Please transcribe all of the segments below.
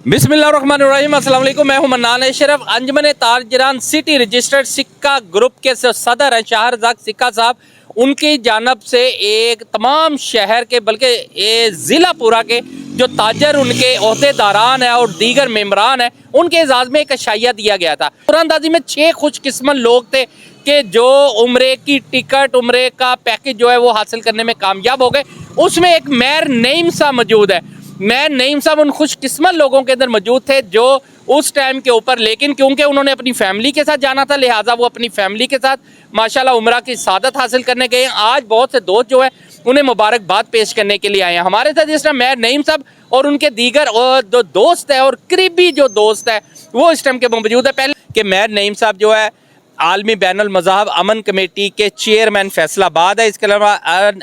बिस्मिल्लाहिर्रहमानिर्रहीम, अस्सलाम वालेकुम। मैं हूं मन्नान अशरफ। अंजुमन ताजरान सिटी रजिस्टर्ड सिक्का ग्रुप के सदर हैं शाहरज़ाक सिक्का साहब। उनकी जानब से एक तमाम शहर के बल्कि ये ज़िला पूरा के जो ताजर उनके अहदेदारान हैं और दीगर मेम्बरान हैं, उनके एजाज़ में एक अशाइया दिया गया था। कुरानदाजी में 6 खुशकिस्मत लोग थे कि जो उम्रे की टिकट, उम्रे का पैकेज जो है वो हासिल करने में कामयाब हो गए। उसमें एक मेयर नईम साहब मौजूद है। मैं नईम साहब उन खुशकिस्मत लोगों के अंदर मौजूद थे जो उस टाइम के ऊपर, लेकिन क्योंकि उन्होंने अपनी फैमिली के साथ जाना था लिहाजा वो अपनी फैमिली के साथ माशाल्लाह उम्रा की सादत हासिल करने गए। आज बहुत से दोस्त जो है उन्हें मुबारकबाद पेश करने के लिए आए हैं। हमारे साथ जिस टाइम मेयर नईम साहब और उनके दीगर जो दोस्त है और करीबी जो दोस्त है वो इस टाइम के मौजूद है। पहले कि मेयर नईम साहब जो है आलमी बैनुल मज़ाहब अमन कमेटी के चेयरमैन फैसलाबाद है। इसके अलावा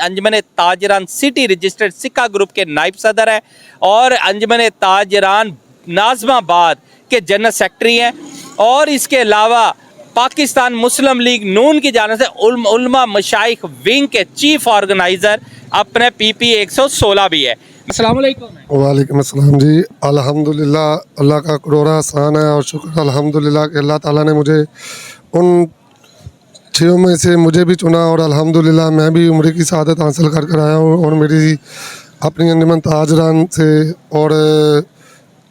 अंजुमन ताजरान सिटी रजिस्टर्ड सिक्का ग्रुप के नायब सदर है और अंजुमन ताजरान नाज़माबाद के जनरल सेक्रेटरी हैं। और इसके अलावा पाकिस्तान मुस्लिम लीग नून की जानिब से उलमा मशाइख विंग के चीफ ऑर्गेनाइज़र अपने PP 116 भी है। अस्सलाम वालेकुम। वालेकुम अस्सलाम जी। अल्हम्दुलिल्लाह, अल्लाह का करोड़ा एहसान है और शुक्र अल्हम्दुलिल्लाह कि अल्लाह ताला ने मुझे उन 6 में से मुझे भी चुना और अल्हम्दुलिल्लाह मैं भी उम्र की सआदत हासिल कर कर आया हूँ। और मेरी अपनी अंजुमन ताजरान से और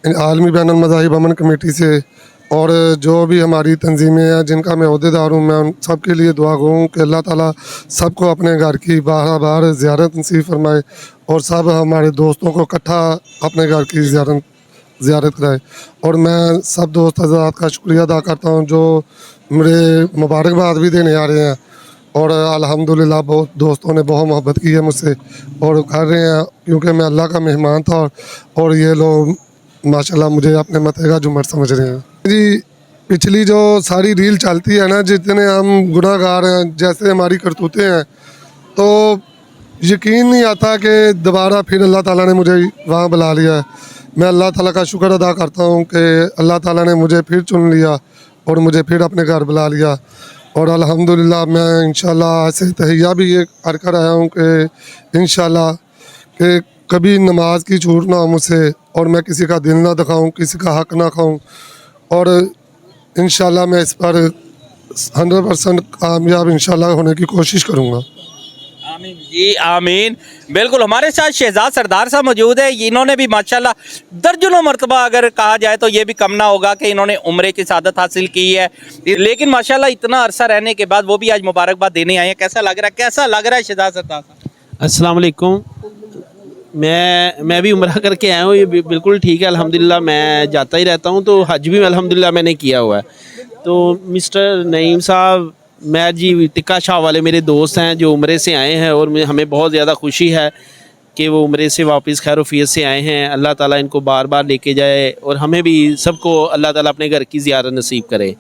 आलमी बैनुल मज़ाहिब अमन कमेटी से और जो भी हमारी तंजीमें हैं जिनका मैं अहदेदार हूँ, मैं उन सब के लिए दुआ गो हूँ कि अल्लाह ताला सबको अपने घर की बार बार ज़ियारत नसीब फरमाए और सब हमारे दोस्तों को इकट्ठा अपने घर की ज़ियारत कराए। और मैं सब दोस्त हज़रात का शुक्रिया अदा करता हूँ जो मेरे मुबारकबाद भी देने आ रहे हैं। और अल्हम्दुलिल्लाह बहुत दोस्तों ने बहुत मोहब्बत की है मुझसे और कर रहे हैं क्योंकि मैं अल्लाह का मेहमान था और ये लोग माशाल्लाह मुझे अपने मते का जुमर समझ रहे हैं। जी, पिछली जो सारी रील चलती है ना, जितने हम गुनाहगार हैं, जैसे हमारी करतूतें हैं, तो यकीन नहीं आता कि दोबारा फिर अल्लाह ताला ने मुझे वहाँ बुला लिया है। मैं अल्लाह ताला का शुक्र अदा करता हूँ कि अल्लाह ताला ने मुझे फिर चुन लिया और मुझे फिर अपने घर बुला लिया। और अल्हम्दुलिल्लाह मैं इंशाल्लाह ऐसे तहिया भी ये कर आया हूँ कि इंशाल्लाह कि कभी नमाज की छूट ना हो मुझसे और मैं किसी का दिल ना दिखाऊं, किसी का हक ना खाऊं। और इंशाल्लाह मैं इस पर 100% कामयाब इंशाल्लाह होने की कोशिश करूँगा। आमीन जी, आमीन। बिल्कुल, हमारे साथ शहजाद सरदार साहब मौजूद है। इन्होंने भी माशाल्लाह दर्जनों मरतबा अगर कहा जाए तो ये भी कम ना होगा कि इन्होंने उम्रे की सादत हासिल की है। लेकिन माशाल्लाह इतना अरसा रहने के बाद वो भी आज मुबारकबाद देने आए हैं। कैसा लग रहा है शहजाद सरदार साहब? अस्सलाम वालेकुम। मैं भी उम्रा करके आया हूँ, ये बिल्कुल ठीक है अल्हम्दुलिल्लाह। मैं जाता ही रहता हूँ तो हज भी अल्हम्दुलिल्लाह मैंने किया हुआ है। तो मिस्टर नईम साहब, मैं जी टिक्का शाह वाले मेरे दोस्त हैं जो उम्रे से आए हैं और हमें बहुत ज़्यादा खुशी है कि वो उम्रे से वापस खैर वफियत से आए हैं। अल्लाह ताला इनको बार बार लेके जाए और हमें भी सबको अल्लाह ताला अपने घर की ज़ियारत नसीब करे।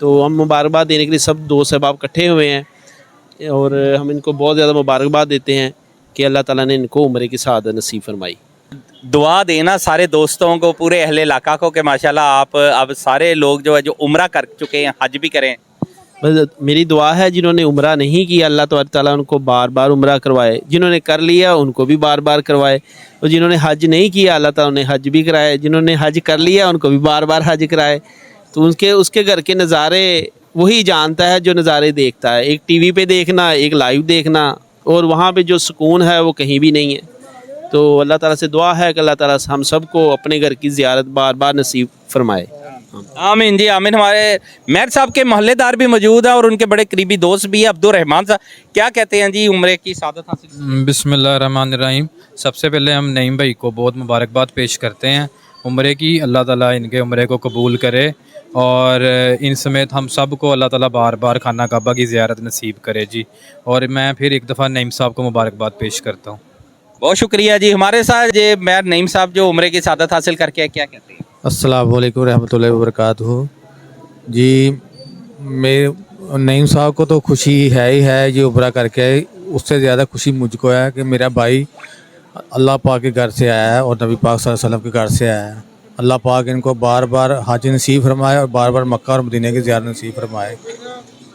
तो हम मुबारकबाद देने के लिए सब दोस्त अहबाब इकट्ठे हुए हैं और हम इनको बहुत ज़्यादा मुबारकबाद देते हैं कि अल्लाह ताला ने इनको उम्रे की सआदत नसीब फरमाई। दुआ देना सारे दोस्तों को, पूरे अहले इलाका को कि माशाल्लाह आप अब सारे लोग जो है जो उम्रा कर चुके हैं हज भी करें। बस मेरी दुआ है जिन्होंने उम्रा नहीं किया अल्लाह ताला उनको बार बार उम्रा करवाए, जिन्होंने कर लिया उनको भी बार बार करवाए, और जिन्होंने हज नहीं किया अल्लाह ताला उन्हें हज भी कराए, जिन्होंने हज कर लिया उनको भी बार बार हज कराए। तो उसके घर के नज़ारे वही जानता है जो नज़ारे देखता है। एक TV पे देखना, एक लाइव देखना, और वहाँ पे जो सुकून है वो कहीं भी नहीं है। तो अल्लाह ताला से दुआ है कि अल्लाह ताला हम सबको अपने घर की ज़ियारत बार बार नसीब फरमाए। आमीन जी, आमीन। हमारे मेयर साहब के मोहल्लेदार भी मौजूद है और उनके बड़े करीबी दोस्त भी है, अब्दुल रहमान साहब। क्या कहते हैं जी उम्रे की सादत हासिल? बिस्मिल्लाहिर्रहमानिर्रहीम। सबसे पहले हम नईम भाई को बहुत मुबारकबाद पेश करते हैं उम्रे की। अल्लाह ताला इनके उम्रे को कबूल करे और इन समेत हम सब को अल्लाह ताला बार बार खाना काबा की ज़ियारत नसीब करे जी। और मैं फिर एक दफ़ा नईम साहब को मुबारकबाद पेश करता हूँ। बहुत शुक्रिया जी। हमारे साथ ये मेयर नईम साहब जो उम्रे की सादत हासिल करके है, क्या कहते हैं? अस्सलाम वालेकुम रहमतुल्लाहि व बरकातुहू। जी, मैं नईम साहब को तो खुशी है ही है ये उम्रा करके, उससे ज़्यादा खुशी मुझको है कि मेरा भाई अल्लाह पाक के घर से आया है और नबी पाक सल्लल्लाहु अलैहि वसल्लम के घर से आया है। अल्लाह पाक इनको बार बार हज नसीब फरमाए और बार बार मक्का और मदीने की ज़ियारत नसीब फरमाए।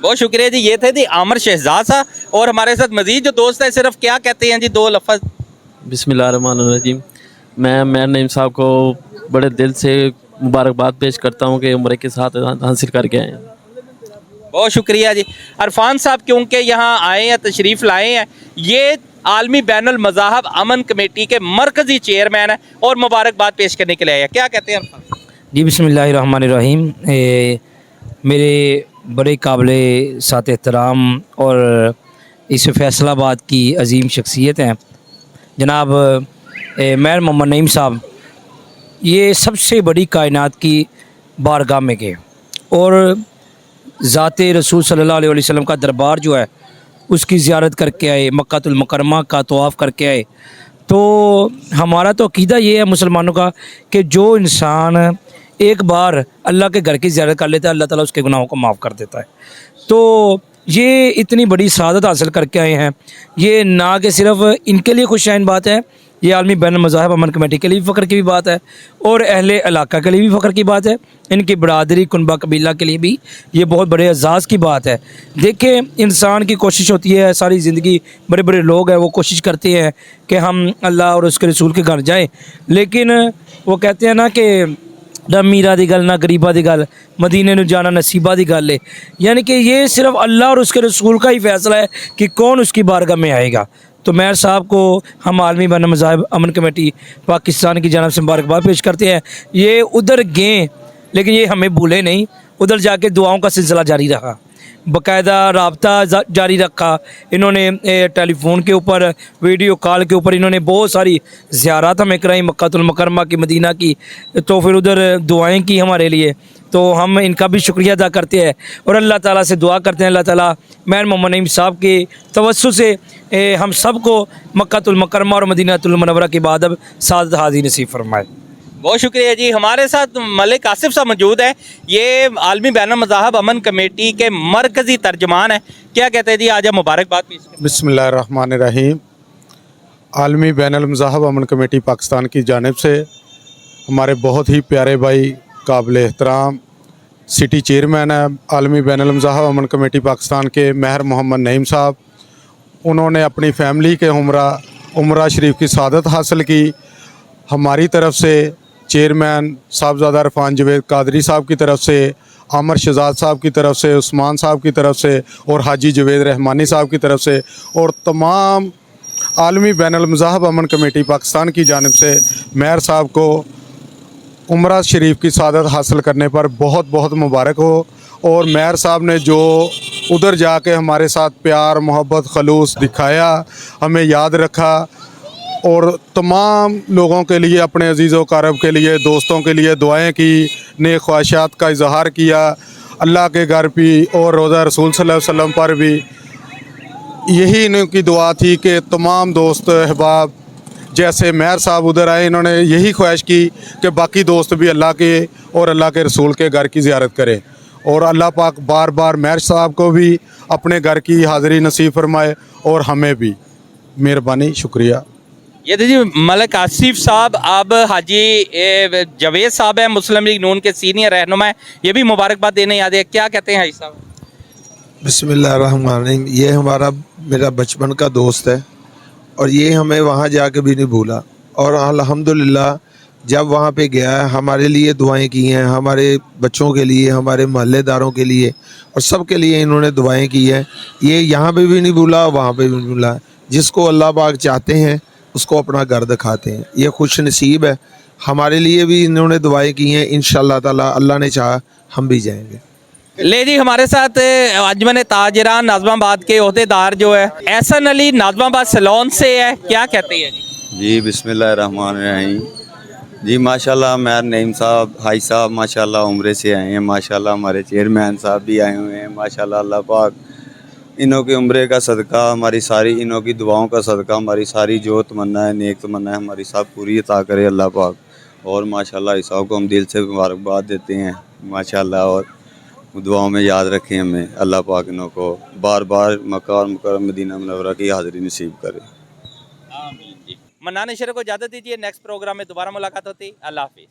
बहुत शुक्रिया जी। ये थे जी आमिर शहजाद साहब और हमारे साथ मजीद जो दोस्त है सिर्फ क्या कहते हैं जी 2 लफ्ज़? बिस्मिल्लाहिर्रहमानिर्रहीम। मैं नईम साहब को बड़े दिल से मुबारकबाद पेश करता हूँ कि उम्र के साथ हासिल करके आए हैं। बहुत शुक्रिया जी। अरफान साहब क्योंकि यहाँ आए हैं, तशरीफ़ लाए हैं, ये आलमी बैनुल मज़ाहब अमन कमेटी के मरकज़ी चेयरमैन हैं और मुबारकबाद पेश करने के लिए आए हैं। क्या कहते हैं अरफान साहब? जी बिस्मिल्लाहिर्रहमानिर्रहीम। मेरे बड़े काबिले साथ एहतराम और इस फैसलाबाद की अजीम शख्सियत हैं जनाब मेहर मोहम्मद नईम साहब। ये सबसे बड़ी कायनात की बारगाह में गए और ज़ाते रसूल सल्लल्लाहु अलैहि वसल्लम का दरबार जो है उसकी ज़ियारत करके आए, मक्कातुल मुकर्रमा का तवाफ़ करके आए। तो हमारा तो अकीदा ये है मुसलमानों का कि जो इंसान एक बार अल्लाह के घर की ज़ियारत कर लेता है, अल्लाह ताला उसके गुनाहों को माफ़ कर देता है। तो ये इतनी बड़ी सआदत हासिल करके आए हैं। ये ना कि सिर्फ इनके लिए खुशआइन बात है, ये आलमी बैनुल मज़ाहिब अमन कमेटी के लिए भी फ़ख्र की भी बात है और अहले इलाका के लिए भी फ़ख्र की बात है। इनकी बरादरी कुनबा कबीला के लिए भी ये बहुत बड़े एजाज़ की बात है। देखें, इंसान की कोशिश होती है, सारी ज़िंदगी बड़े बड़े लोग हैं वो कोशिश करते हैं कि हम अल्लाह और उसके रसूल के घर जाएँ, लेकिन वो कहते हैं ना कि ना मीरा दी गल ना गरीबा दी गल, मदीने नूं जाना नसीबा दी गल है। यानी कि ये सिर्फ अल्लाह और उसके रसूल का ही फैसला है कि कौन उसकी बारगाह में आएगा। तो मेहर साहब को हम आलमी बैनुल मज़ाहिब अमन कमेटी पाकिस्तान की जानब से मुबारकबाद पेश करते हैं। ये उधर गए लेकिन ये हमें भूले नहीं, उधर जाके दुआओं का सिलसिला जारी रहा, बाकायदा रब्ता जारी रखा। इन्होंने टेलीफोन के ऊपर, वीडियो कॉल के ऊपर इन्होंने बहुत सारी ज़ियारत हमें कराई मक्कातुल मुकर्रमा की, मदीना की। तो फिर उधर दुआएं की हमारे लिए, तो हम इनका भी शुक्रिया अदा करते हैं और अल्लाह ताला से दुआ करते हैं अल्लाह ताला मेहर मोहम्मद नईम साहब के तवस्सुल से हम सब को मक्कातुल मुकर्रमा और मदीनातुल मुनव्वरा की बादब सादत हाज़ी नसीब फरमाए। बहुत शुक्रिया जी। हमारे साथ मलिक आसिफ साहब मौजूद है, ये आलमी बैनुल मज़ाहब अमन कमेटी के मरकज़ी तर्जमान हैं। क्या कहते हैं जी, आज हम मुबारकबाद पेश करें। बिस्मिल्लाहिर्रहमानिर्रहीम। आलमी बैनुल मज़ाहब अमन कमेटी पाकिस्तान की जानिब से हमारे बहुत ही प्यारे भाई काबिल एहतराम सिटी चेयरमैन है आलमी बैनुल मज़ाहब अमन कमेटी पाकिस्तान के मेहर मोहम्मद नईम साहब। उन्होंने अपनी फैमिली के उम्रा शरीफ की सआदत हासिल की। हमारी तरफ से चेयरमैन साहबजादा इरफान जवेद कादरी साहब की तरफ से, आमर शहजाद साहब की तरफ से, उस्मान साहब की तरफ से और हाजी जवेद रहमानी साहब की तरफ से और तमाम आलमी बैनुल मज़ाहब अमन कमेटी पाकिस्तान की जानिब से मेहर साहब को उम्रा शरीफ की सआदत हासिल करने पर बहुत बहुत मुबारक हो। और मेहर साहब ने जो उधर जाके हमारे साथ प्यार मोहब्बत खलूस दिखाया, हमें याद रखा और तमाम लोगों के लिए, अपने अजीज़ व क़रीब के लिए, दोस्तों के लिए दुआएं की, नेक ख्वाहिशात का इजहार किया। अल्लाह के घर भी और रोज़ा रसूल सल्लल्लाहु अलैहि वसल्लम पर भी यही इनकी दुआ थी कि तमाम दोस्त अहबाब जैसे मेहर साहब उधर आए, इन्होंने यही ख्वाहिश की कि बाकी दोस्त भी अल्लाह के और अल्लाह के रसूल के घर की ज़ियारत करें। और अल्लाह पाक बार बार मेहर साहब को भी अपने घर की हाज़िरी नसीब फरमाए और हमें भी। मेहरबानी, शुक्रिया। ये जी मलिक आसिफ साहब। अब हाजी जवेद साहब हैं, मुस्लिम लीग नून के सीनियर रहनुमा हैं, ये भी मुबारकबाद देने याद है। क्या कहते हैं हाजी साहब? बिस्मिल्लाहिर्रहमानिर्रहीम। ये मेरा बचपन का दोस्त है और ये हमें वहाँ जाके भी नहीं भूला और अल्हम्दुलिल्लाह जब वहाँ पे गया है हमारे लिए दुआएं की हैं, हमारे बच्चों के लिए, हमारे महल्लेदारों के लिए और सब के लिए इन्होंने दुआएं की हैं। ये यहाँ पे भी नहीं भूला, वहाँ पे भी नहीं भूला। जिसको अल्लाह पाक चाहते हैं उसको अपना घर दिखाते हैं। ये खुश नसीब है। हमारे लिए भी इन्होंने दुआएं की हैं। इंशाअल्लाह ताला अल्लाह ने चाहा हम भी जाएंगे। ले जी, हमारे साथ अंजुमन ताजरान नाज़िमाबाद के ओहदेदार जो है एहसन अली नाज़िमाबाद सैलून से है। क्या कहते हैं जी? जी बिस्मिल्लाहिर्रहमानिर्रहीम। जी माशाल्लाह मेहर नईम साहब हाई साहब माशाल्लाह उम्रे से आए हैं। माशाल्लाह हमारे चेयरमैन साहब भी आए हुए हैं। माशाल्लाह अल्लाह पाक इन्हों के उम्रे का सदका, हमारी सारी इन्हों की दुआओं का सदका, हमारी सारी जो तमन्ना है, नेक तमन्ना है, हमारी सब पूरी अता करे अल्लाह पाक। और माशाल्लाह हाई साहब को हम दिल से मुबारकबाद देते हैं माशाल्लाह और दुआओं में याद रखें हमें। अल्लाह पाक इन्हों को बार बार मक्का और मदीना मुनव्वरा की हाज़िरी नसीब करे। आमीन जी। मन्नान शेर को इजाज़त दीजिए, नेक्स्ट प्रोग्राम में दोबारा मुलाकात होती। अल्लाह हाफिज़।